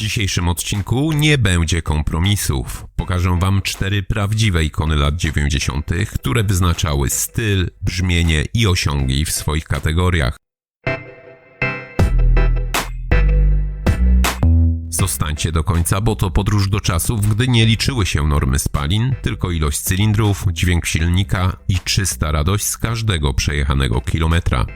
dzisiejszym odcinku nie będzie kompromisów. Pokażę Wam 4 prawdziwe ikony lat 90., które wyznaczały styl, brzmienie i osiągi w swoich kategoriach. Zostańcie do końca, bo to podróż do czasów, gdy nie liczyły się normy spalin, tylko ilość cylindrów, dźwięk silnika i czysta radość z każdego przejechanego kilometra.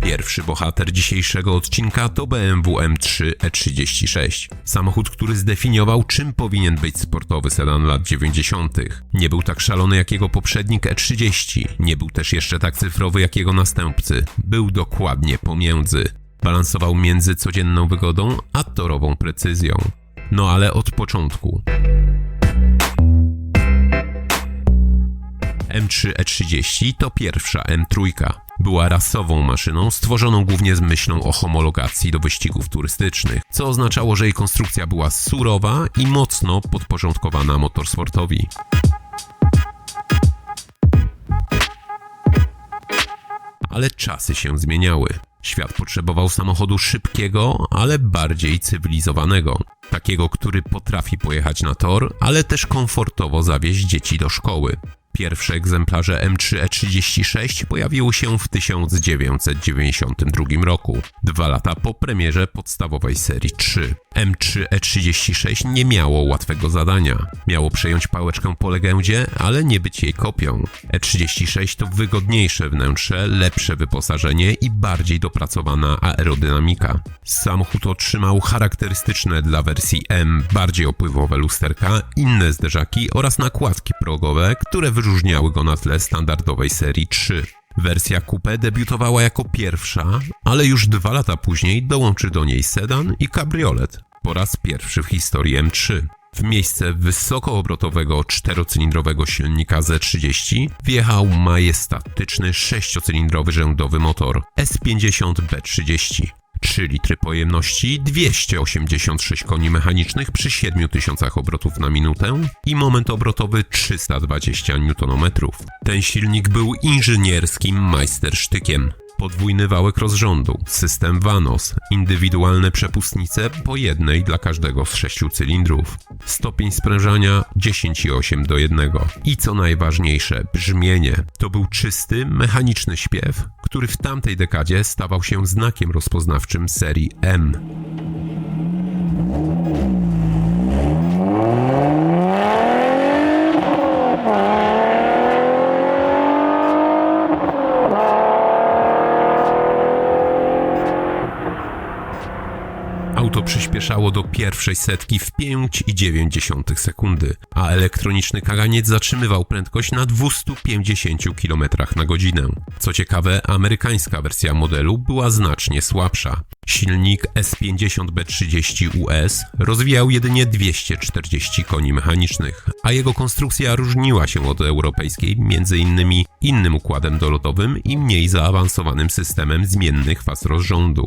Pierwszy bohater dzisiejszego odcinka to BMW M3 E36. Samochód, który zdefiniował, czym powinien być sportowy sedan lat 90. Nie był tak szalony jak jego poprzednik E30, nie był też jeszcze tak cyfrowy jak jego następcy. Był dokładnie pomiędzy. Balansował między codzienną wygodą a torową precyzją. No ale od początku. M3 E30 to pierwsza M3. Była rasową maszyną stworzoną głównie z myślą o homologacji do wyścigów turystycznych, co oznaczało, że jej konstrukcja była surowa i mocno podporządkowana motorsportowi. Ale czasy się zmieniały. Świat potrzebował samochodu szybkiego, ale bardziej cywilizowanego. Takiego, który potrafi pojechać na tor, ale też komfortowo zawieźć dzieci do szkoły. Pierwsze egzemplarze M3 E36 pojawiły się w 1992 roku, 2 lata po premierze podstawowej serii 3. M3 E36 nie miało łatwego zadania. Miało przejąć pałeczkę po legendzie, ale nie być jej kopią. E36 to wygodniejsze wnętrze, lepsze wyposażenie i bardziej dopracowana aerodynamika. Samochód otrzymał charakterystyczne dla wersji M bardziej opływowe lusterka, inne zderzaki oraz nakładki progowe, które wyróżniały go na tle standardowej serii 3. Wersja Coupe debiutowała jako pierwsza, ale już 2 lata później dołączy do niej sedan i kabriolet, po raz pierwszy w historii M3. W miejsce wysokoobrotowego 4-cylindrowego silnika Z30 wjechał majestatyczny 6-cylindrowy rzędowy motor S50B30. 3 litry pojemności, 286 koni mechanicznych przy 7000 obrotów na minutę i moment obrotowy 320 Nm. Ten silnik był inżynierskim majstersztykiem. Podwójny wałek rozrządu, system VANOS, indywidualne przepustnice po jednej dla każdego z 6 cylindrów, stopień sprężania 10,8:1 i co najważniejsze, brzmienie. To był czysty, mechaniczny śpiew, który w tamtej dekadzie stawał się znakiem rozpoznawczym serii M. Auto przyspieszało do pierwszej setki w 5,9 sekundy, a elektroniczny kaganiec zatrzymywał prędkość na 250 km na godzinę. Co ciekawe, amerykańska wersja modelu była znacznie słabsza. Silnik S50B30 US rozwijał jedynie 240 koni mechanicznych, a jego konstrukcja różniła się od europejskiej m.in. innym układem dolotowym i mniej zaawansowanym systemem zmiennych faz rozrządu.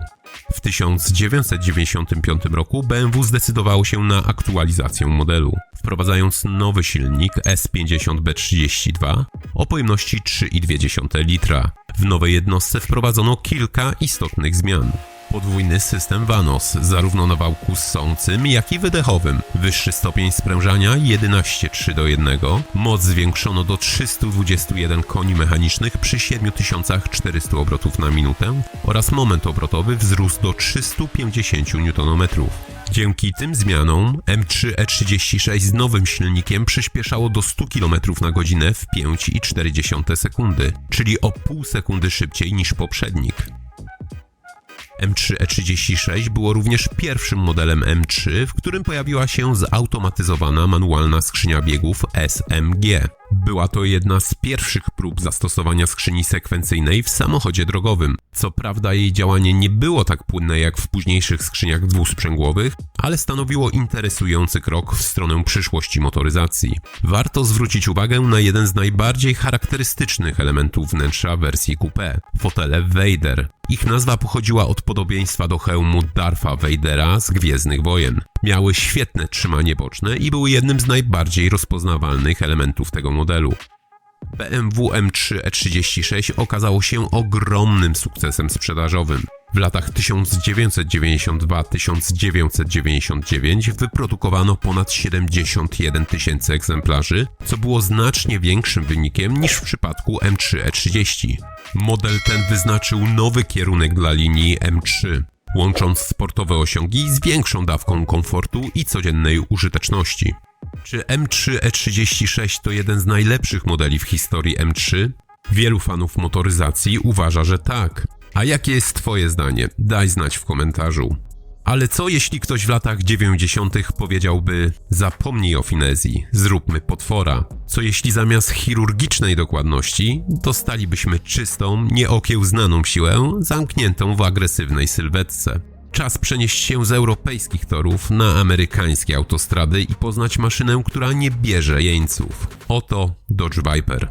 W 1995 roku BMW zdecydowało się na aktualizację modelu, wprowadzając nowy silnik S50B32 o pojemności 3,2 litra. W nowej jednostce wprowadzono kilka istotnych zmian. Podwójny system VANOS, zarówno na wałku ssącym, jak i wydechowym. Wyższy stopień sprężania 11,3:1. Moc zwiększono do 321 koni mechanicznych przy 7400 obrotów na minutę oraz moment obrotowy wzrósł do 350 Nm. Dzięki tym zmianom M3 E36 z nowym silnikiem przyspieszało do 100 km na godzinę w 5,4 sekundy, czyli o pół sekundy szybciej niż poprzednik. M3 E36 było również pierwszym modelem M3, w którym pojawiła się zautomatyzowana manualna skrzynia biegów SMG. Była to jedna z pierwszych prób zastosowania skrzyni sekwencyjnej w samochodzie drogowym. Co prawda jej działanie nie było tak płynne jak w późniejszych skrzyniach dwusprzęgłowych, ale stanowiło interesujący krok w stronę przyszłości motoryzacji. Warto zwrócić uwagę na jeden z najbardziej charakterystycznych elementów wnętrza wersji Coupe – fotele Vader. Ich nazwa pochodziła od podobieństwa do hełmu Dartha Vadera z Gwiezdnych Wojen. Miały świetne trzymanie boczne i były jednym z najbardziej rozpoznawalnych elementów tego modelu. BMW M3 E36 okazało się ogromnym sukcesem sprzedażowym. W latach 1992-1999 wyprodukowano ponad 71 tysięcy egzemplarzy, co było znacznie większym wynikiem niż w przypadku M3 E30. Model ten wyznaczył nowy kierunek dla linii M3, łącząc sportowe osiągi z większą dawką komfortu i codziennej użyteczności. Czy M3 E36 to jeden z najlepszych modeli w historii M3? Wielu fanów motoryzacji uważa, że tak. A jakie jest Twoje zdanie? Daj znać w komentarzu. Ale co jeśli ktoś w latach 90. powiedziałby: zapomnij o finezji, zróbmy potwora? Co jeśli zamiast chirurgicznej dokładności dostalibyśmy czystą, nieokiełznaną siłę zamkniętą w agresywnej sylwetce? Czas przenieść się z europejskich torów na amerykańskie autostrady i poznać maszynę, która nie bierze jeńców. Oto Dodge Viper.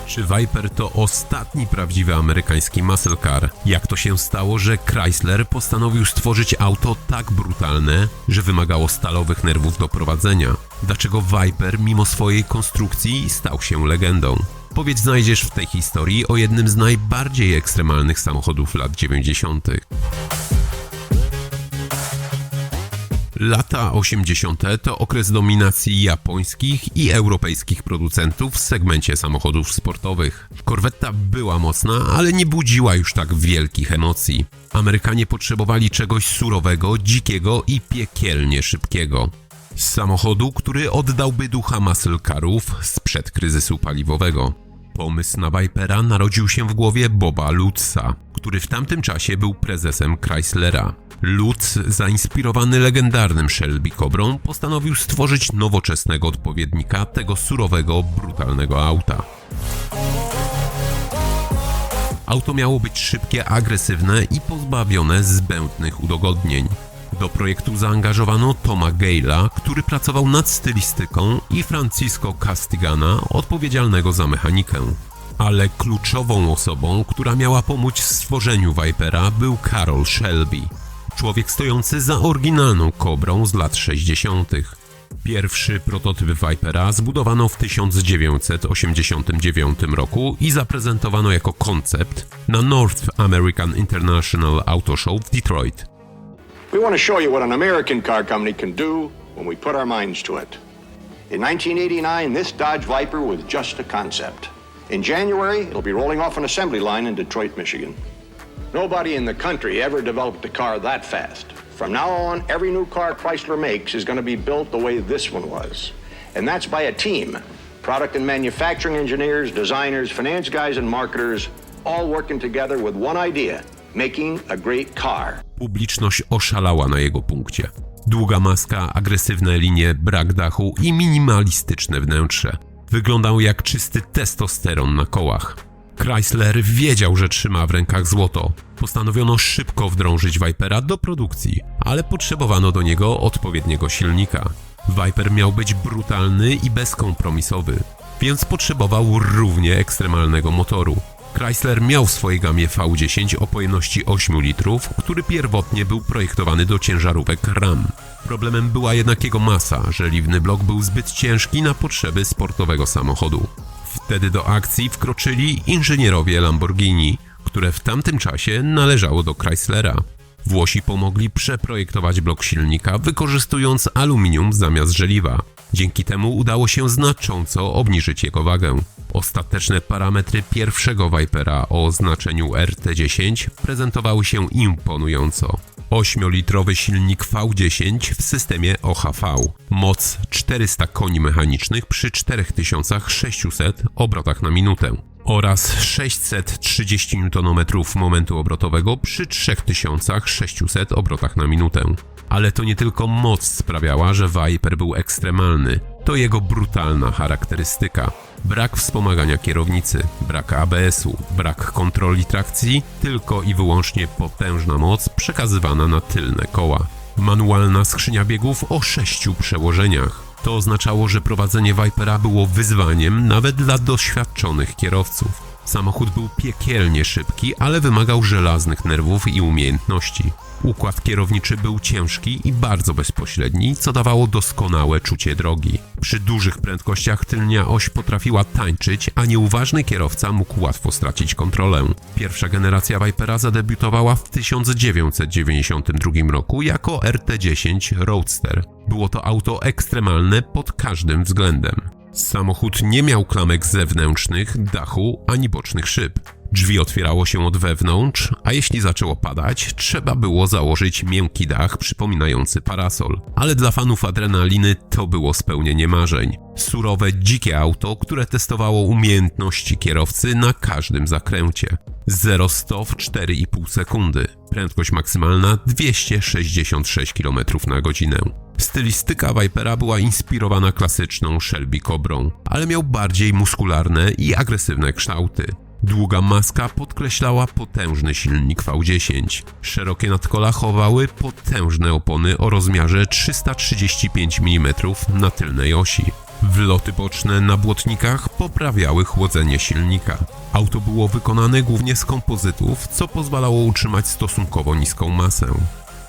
Czy Viper to ostatni prawdziwy amerykański muscle car? Jak to się stało, że Chrysler postanowił stworzyć auto tak brutalne, że wymagało stalowych nerwów do prowadzenia? Dlaczego Viper mimo swojej konstrukcji stał się legendą? Odpowiedź znajdziesz w tej historii o jednym z najbardziej ekstremalnych samochodów lat 90. Lata 80. to okres dominacji japońskich i europejskich producentów w segmencie samochodów sportowych. Corvetta była mocna, ale nie budziła już tak wielkich emocji. Amerykanie potrzebowali czegoś surowego, dzikiego i piekielnie szybkiego. Samochodu, który oddałby ducha muscle carów sprzed kryzysu paliwowego. Pomysł na Vipera narodził się w głowie Boba Lutz'a, który w tamtym czasie był prezesem Chryslera. Lutz, zainspirowany legendarnym Shelby Cobrą, postanowił stworzyć nowoczesnego odpowiednika tego surowego, brutalnego auta. Auto miało być szybkie, agresywne i pozbawione zbędnych udogodnień. Do projektu zaangażowano Toma Gale'a, który pracował nad stylistyką, i Francisco Castigana, odpowiedzialnego za mechanikę. Ale kluczową osobą, która miała pomóc w stworzeniu Vipera, był Carroll Shelby, człowiek stojący za oryginalną Cobrą z lat 60. Pierwszy prototyp Vipera zbudowano w 1989 roku i zaprezentowano jako koncept na North American International Auto Show w Detroit. We want to show you what an American car company can do when we put our minds to it. In 1989, this Dodge Viper was just a concept. In January, it'll be rolling off an assembly line in Detroit, Michigan. Nobody in the country ever developed a car that fast. From now on, every new car Chrysler makes is going to be built the way this one was. And that's by a team. Product and manufacturing engineers, designers, finance guys and marketers, all working together with one idea: making a great car. Publiczność oszalała na jego punkcie. Długa maska, agresywne linie, brak dachu i minimalistyczne wnętrze. Wyglądał jak czysty testosteron na kołach. Chrysler wiedział, że trzyma w rękach złoto. Postanowiono szybko wdrążyć Vipera do produkcji, ale potrzebowano do niego odpowiedniego silnika. Viper miał być brutalny i bezkompromisowy, więc potrzebował równie ekstremalnego motoru. Chrysler miał w swojej gamie V10 o pojemności 8 litrów, który pierwotnie był projektowany do ciężarówek Ram. Problemem była jednak jego masa, żeliwny blok był zbyt ciężki na potrzeby sportowego samochodu. Wtedy do akcji wkroczyli inżynierowie Lamborghini, które w tamtym czasie należało do Chryslera. Włosi pomogli przeprojektować blok silnika, wykorzystując aluminium zamiast żeliwa. Dzięki temu udało się znacząco obniżyć jego wagę. Ostateczne parametry pierwszego Vipera o oznaczeniu RT10 prezentowały się imponująco. 8-litrowy silnik V10 w systemie OHV, moc 400 koni mechanicznych przy 4600 obrotach na minutę oraz 630 Nm momentu obrotowego przy 3600 obrotach na minutę. Ale to nie tylko moc sprawiała, że Viper był ekstremalny, to jego brutalna charakterystyka. Brak wspomagania kierownicy, brak ABS-u, brak kontroli trakcji, tylko i wyłącznie potężna moc przekazywana na tylne koła. Manualna skrzynia biegów o 6 przełożeniach. To oznaczało, że prowadzenie Vipera było wyzwaniem nawet dla doświadczonych kierowców. Samochód był piekielnie szybki, ale wymagał żelaznych nerwów i umiejętności. Układ kierowniczy był ciężki i bardzo bezpośredni, co dawało doskonałe czucie drogi. Przy dużych prędkościach tylnia oś potrafiła tańczyć, a nieuważny kierowca mógł łatwo stracić kontrolę. Pierwsza generacja Vipera zadebiutowała w 1992 roku jako RT10 Roadster. Było to auto ekstremalne pod każdym względem. Samochód nie miał klamek zewnętrznych, dachu ani bocznych szyb. Drzwi otwierało się od wewnątrz, a jeśli zaczęło padać, trzeba było założyć miękki dach przypominający parasol. Ale dla fanów adrenaliny to było spełnienie marzeń. Surowe, dzikie auto, które testowało umiejętności kierowcy na każdym zakręcie. 0-100 w 4,5 sekundy. Prędkość maksymalna 266 km na godzinę. Stylistyka Vipera była inspirowana klasyczną Shelby Cobrą, ale miał bardziej muskularne i agresywne kształty. Długa maska podkreślała potężny silnik V10. Szerokie nadkola chowały potężne opony o rozmiarze 335 mm na tylnej osi. Wloty boczne na błotnikach poprawiały chłodzenie silnika. Auto było wykonane głównie z kompozytów, co pozwalało utrzymać stosunkowo niską masę.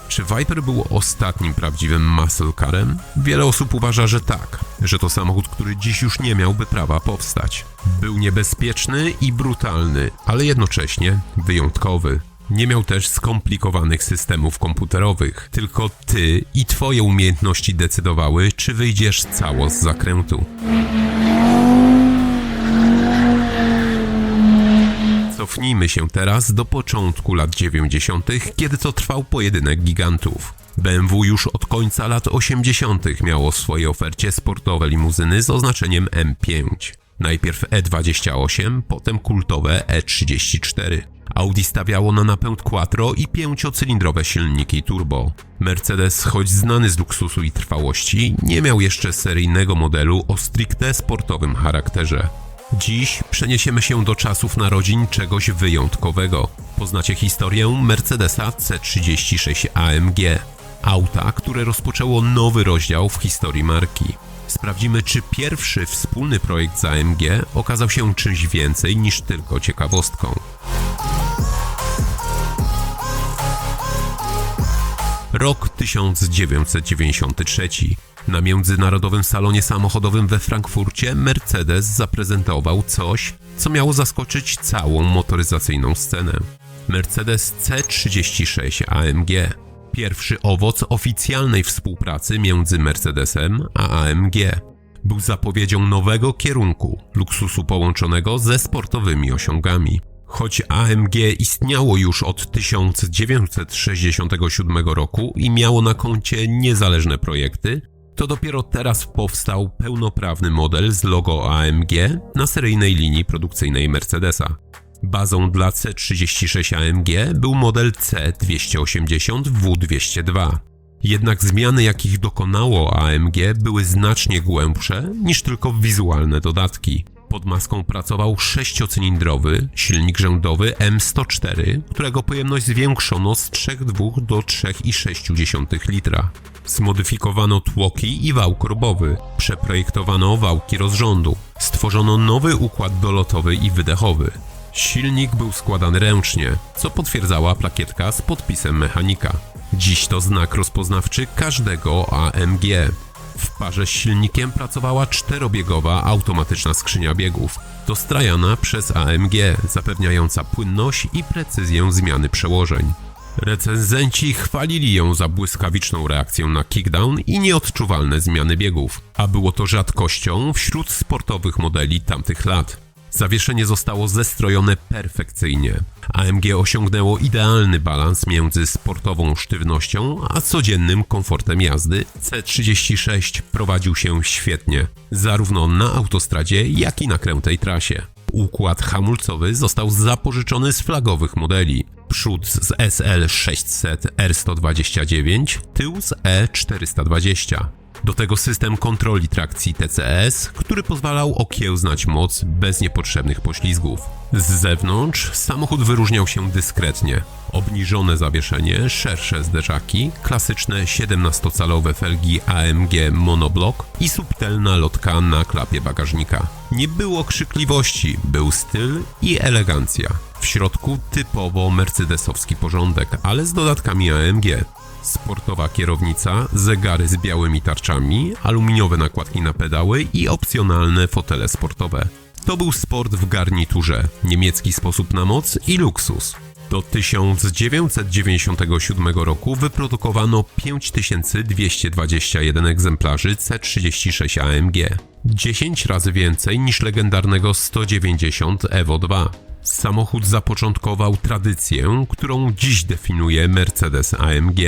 Czy Viper był ostatnim prawdziwym muscle carem? Wiele osób uważa, że tak, że to samochód, który dziś już nie miałby prawa powstać. Był niebezpieczny i brutalny, ale jednocześnie wyjątkowy. Nie miał też skomplikowanych systemów komputerowych, tylko ty i twoje umiejętności decydowały, czy wyjdziesz cało z zakrętu. Cofnijmy się teraz do początku lat 90., kiedy to trwał pojedynek gigantów. BMW już od końca lat 80. miało w swojej ofercie sportowe limuzyny z oznaczeniem M5. Najpierw E28, potem kultowe E34. Audi stawiało na napęd quattro i 5-cylindrowe silniki turbo. Mercedes, choć znany z luksusu i trwałości, nie miał jeszcze seryjnego modelu o stricte sportowym charakterze. Dziś przeniesiemy się do czasów narodzin czegoś wyjątkowego. Poznacie historię Mercedesa C36 AMG. Auta, które rozpoczęło nowy rozdział w historii marki. Sprawdzimy, czy pierwszy wspólny projekt z AMG okazał się czymś więcej niż tylko ciekawostką. Rok 1993. Na Międzynarodowym Salonie Samochodowym we Frankfurcie Mercedes zaprezentował coś, co miało zaskoczyć całą motoryzacyjną scenę. Mercedes C36 AMG. Pierwszy owoc oficjalnej współpracy między Mercedesem a AMG. Był zapowiedzią nowego kierunku, luksusu połączonego ze sportowymi osiągami. Choć AMG istniało już od 1967 roku i miało na koncie niezależne projekty, to dopiero teraz powstał pełnoprawny model z logo AMG na seryjnej linii produkcyjnej Mercedesa. Bazą dla C36 AMG był model C280 W202. Jednak zmiany, jakich dokonało AMG, były znacznie głębsze niż tylko wizualne dodatki. Pod maską pracował 6-cylindrowy silnik rzędowy M104, którego pojemność zwiększono z 3,2 do 3,6 litra. Zmodyfikowano tłoki i wał korbowy, przeprojektowano wałki rozrządu, stworzono nowy układ dolotowy i wydechowy. Silnik był składany ręcznie, co potwierdzała plakietka z podpisem mechanika. Dziś to znak rozpoznawczy każdego AMG. W parze z silnikiem pracowała 4-biegowa automatyczna skrzynia biegów, dostrajana przez AMG, zapewniająca płynność i precyzję zmiany przełożeń. Recenzenci chwalili ją za błyskawiczną reakcję na kickdown i nieodczuwalne zmiany biegów, a było to rzadkością wśród sportowych modeli tamtych lat. Zawieszenie zostało zestrojone perfekcyjnie. AMG osiągnęło idealny balans między sportową sztywnością a codziennym komfortem jazdy. C36 prowadził się świetnie, zarówno na autostradzie, jak i na krętej trasie. Układ hamulcowy został zapożyczony z flagowych modeli. Przód z SL600 R129, tył z E420. Do tego system kontroli trakcji TCS, który pozwalał okiełznać moc bez niepotrzebnych poślizgów. Z zewnątrz samochód wyróżniał się dyskretnie. Obniżone zawieszenie, szersze zderzaki, klasyczne 17-calowe felgi AMG monoblock i subtelna lotka na klapie bagażnika. Nie było krzykliwości, był styl i elegancja. W środku typowo mercedesowski porządek, ale z dodatkami AMG. Sportowa kierownica, zegary z białymi tarczami, aluminiowe nakładki na pedały i opcjonalne fotele sportowe. To był sport w garniturze, niemiecki sposób na moc i luksus. Do 1997 roku wyprodukowano 5221 egzemplarzy C36 AMG, 10 razy więcej niż legendarnego 190 Evo 2. Samochód zapoczątkował tradycję, którą dziś definiuje Mercedes AMG.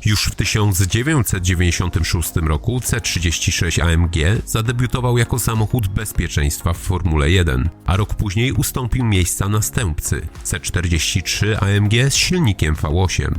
Już w 1996 roku C36 AMG zadebiutował jako samochód bezpieczeństwa w Formule 1, a rok później ustąpił miejsca następcy C43 AMG z silnikiem V8.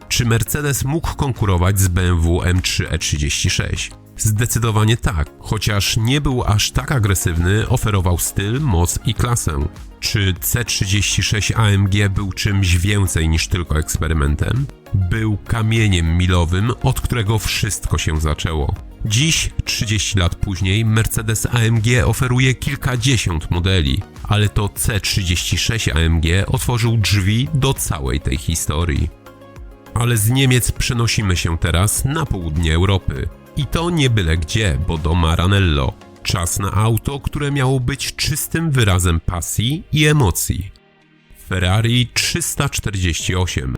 Czy Mercedes mógł konkurować z BMW M3 E36? Zdecydowanie tak, chociaż nie był aż tak agresywny, oferował styl, moc i klasę. Czy C36 AMG był czymś więcej niż tylko eksperymentem? Był kamieniem milowym, od którego wszystko się zaczęło. Dziś, 30 lat później, Mercedes AMG oferuje kilkadziesiąt modeli, ale to C36 AMG otworzył drzwi do całej tej historii. Ale z Niemiec przenosimy się teraz na południe Europy. I to nie byle gdzie, bo do Maranello. Czas na auto, które miało być czystym wyrazem pasji i emocji. Ferrari 348.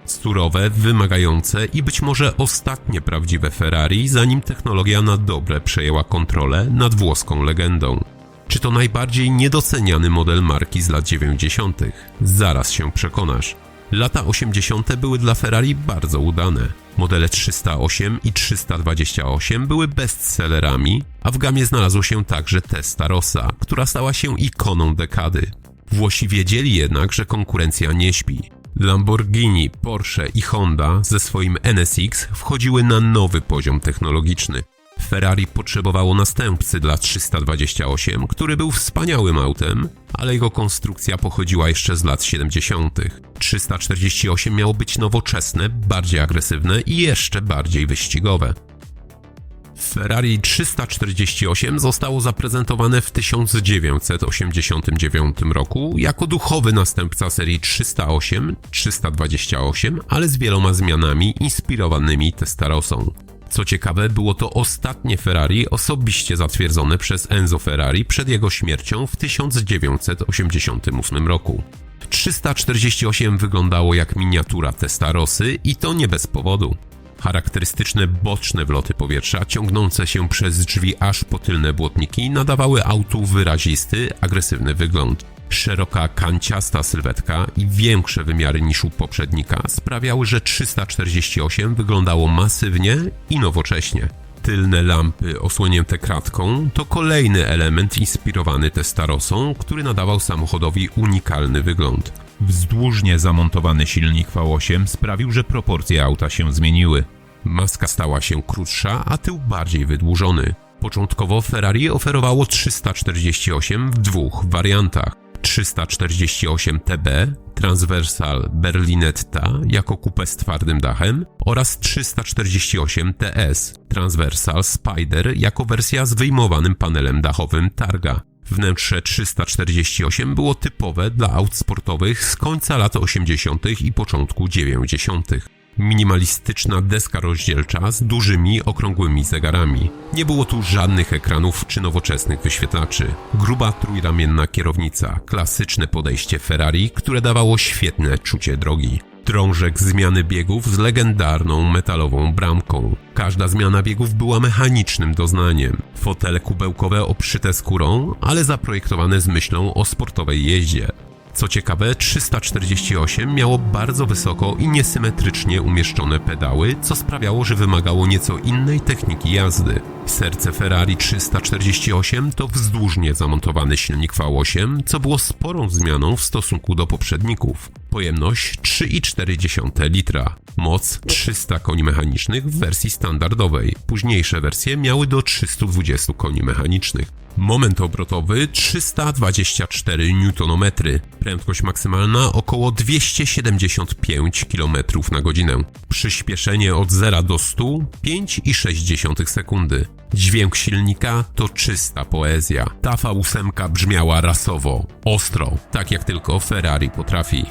Surowe, wymagające i być może ostatnie prawdziwe Ferrari, zanim technologia na dobre przejęła kontrolę nad włoską legendą. Czy to najbardziej niedoceniany model marki z lat 90.? Zaraz się przekonasz. Lata 80. były dla Ferrari bardzo udane. Modele 308 i 328 były bestsellerami, a w gamie znalazło się także Testarossa, która stała się ikoną dekady. Włosi wiedzieli jednak, że konkurencja nie śpi. Lamborghini, Porsche i Honda ze swoim NSX wchodziły na nowy poziom technologiczny. Ferrari potrzebowało następcy dla 328, który był wspaniałym autem, ale jego konstrukcja pochodziła jeszcze z lat 70. 348 miało być nowoczesne, bardziej agresywne i jeszcze bardziej wyścigowe. Ferrari 348 zostało zaprezentowane w 1989 roku jako duchowy następca serii 308, 328, ale z wieloma zmianami inspirowanymi Testarossą. Co ciekawe, było to ostatnie Ferrari osobiście zatwierdzone przez Enzo Ferrari przed jego śmiercią w 1988 roku. 348 wyglądało jak miniatura Testarossy i to nie bez powodu. Charakterystyczne boczne wloty powietrza ciągnące się przez drzwi aż po tylne błotniki nadawały autu wyrazisty, agresywny wygląd. Szeroka, kanciasta sylwetka i większe wymiary niż u poprzednika sprawiały, że 348 wyglądało masywnie i nowocześnie. Tylne lampy osłonięte kratką to kolejny element inspirowany Testarossą, który nadawał samochodowi unikalny wygląd. Wzdłużnie zamontowany silnik V8 sprawił, że proporcje auta się zmieniły. Maska stała się krótsza, a tył bardziej wydłużony. Początkowo Ferrari oferowało 348 w dwóch wariantach. 348 TB, Transversal Berlinetta jako kupę z twardym dachem oraz 348 TS, Transversal Spider jako wersja z wyjmowanym panelem dachowym Targa. Wnętrze 348 było typowe dla aut sportowych z końca lat 80. i początku 90. Minimalistyczna deska rozdzielcza z dużymi, okrągłymi zegarami. Nie było tu żadnych ekranów czy nowoczesnych wyświetlaczy. Gruba trójramienna kierownica, klasyczne podejście Ferrari, które dawało świetne czucie drogi. Drążek zmiany biegów z legendarną metalową bramką. Każda zmiana biegów była mechanicznym doznaniem. Fotele kubełkowe obszyte skórą, ale zaprojektowane z myślą o sportowej jeździe. Co ciekawe, 348 miało bardzo wysoko i niesymetrycznie umieszczone pedały, co sprawiało, że wymagało nieco innej techniki jazdy. Serce Ferrari 348 to wzdłużnie zamontowany silnik V8, co było sporą zmianą w stosunku do poprzedników. Pojemność 3,4 litra. Moc 300 koni mechanicznych w wersji standardowej. Późniejsze wersje miały do 320 koni mechanicznych. Moment obrotowy 324 Nm. Prędkość maksymalna około 275 km na godzinę. Przyspieszenie od 0 do 100 5,6 sekundy. Dźwięk silnika to czysta poezja. Ta V8 brzmiała rasowo, ostro, tak jak tylko Ferrari potrafi.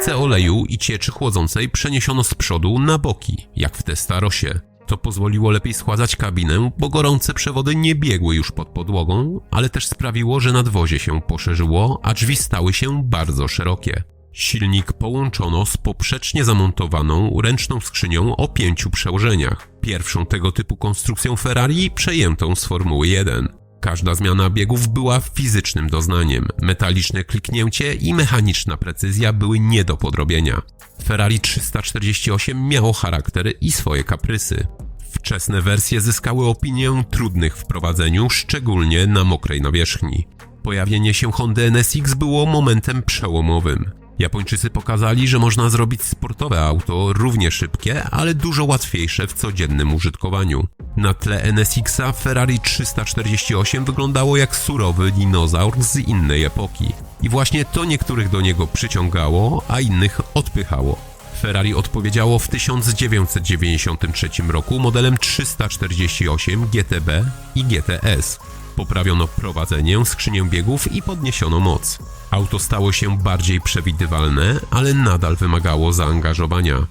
Chłodnicę oleju i cieczy chłodzącej przeniesiono z przodu na boki, jak w Testarosie. To pozwoliło lepiej schładzać kabinę, bo gorące przewody nie biegły już pod podłogą, ale też sprawiło, że nadwozie się poszerzyło, a drzwi stały się bardzo szerokie. Silnik połączono z poprzecznie zamontowaną ręczną skrzynią o 5 przełożeniach. Pierwszą tego typu konstrukcją Ferrari przejętą z Formuły 1. Każda zmiana biegów była fizycznym doznaniem. Metaliczne kliknięcie i mechaniczna precyzja były nie do podrobienia. Ferrari 348 miało charakter i swoje kaprysy. Wczesne wersje zyskały opinię trudnych w prowadzeniu, szczególnie na mokrej nawierzchni. Pojawienie się Hondy NSX było momentem przełomowym. Japończycy pokazali, że można zrobić sportowe auto równie szybkie, ale dużo łatwiejsze w codziennym użytkowaniu. Na tle NSX-a Ferrari 348 wyglądało jak surowy dinozaur z innej epoki. I właśnie to niektórych do niego przyciągało, a innych odpychało. Ferrari odpowiedziało w 1993 roku modelem 348 GTB i GTS. Poprawiono prowadzenie, skrzynię biegów i podniesiono moc. Auto stało się bardziej przewidywalne, ale nadal wymagało zaangażowania.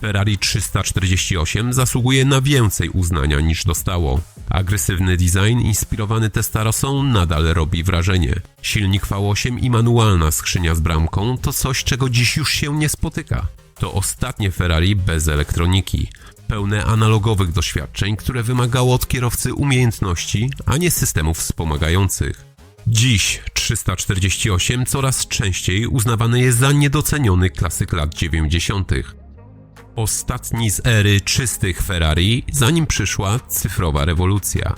Ferrari 348 zasługuje na więcej uznania niż dostało. Agresywny design inspirowany Testarosą nadal robi wrażenie. Silnik V8 i manualna skrzynia z bramką to coś, czego dziś już się nie spotyka. To ostatnie Ferrari bez elektroniki. Pełne analogowych doświadczeń, które wymagało od kierowcy umiejętności, a nie systemów wspomagających. Dziś 348 coraz częściej uznawany jest za niedoceniony klasyk lat 90. Ostatni z ery czystych Ferrari, zanim przyszła cyfrowa rewolucja.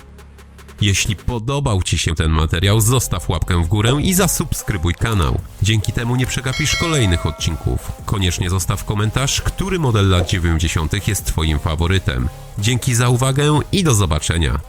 Jeśli podobał Ci się ten materiał, zostaw łapkę w górę i zasubskrybuj kanał. Dzięki temu nie przegapisz kolejnych odcinków. Koniecznie zostaw komentarz, który model lat 90. jest Twoim faworytem. Dzięki za uwagę i do zobaczenia.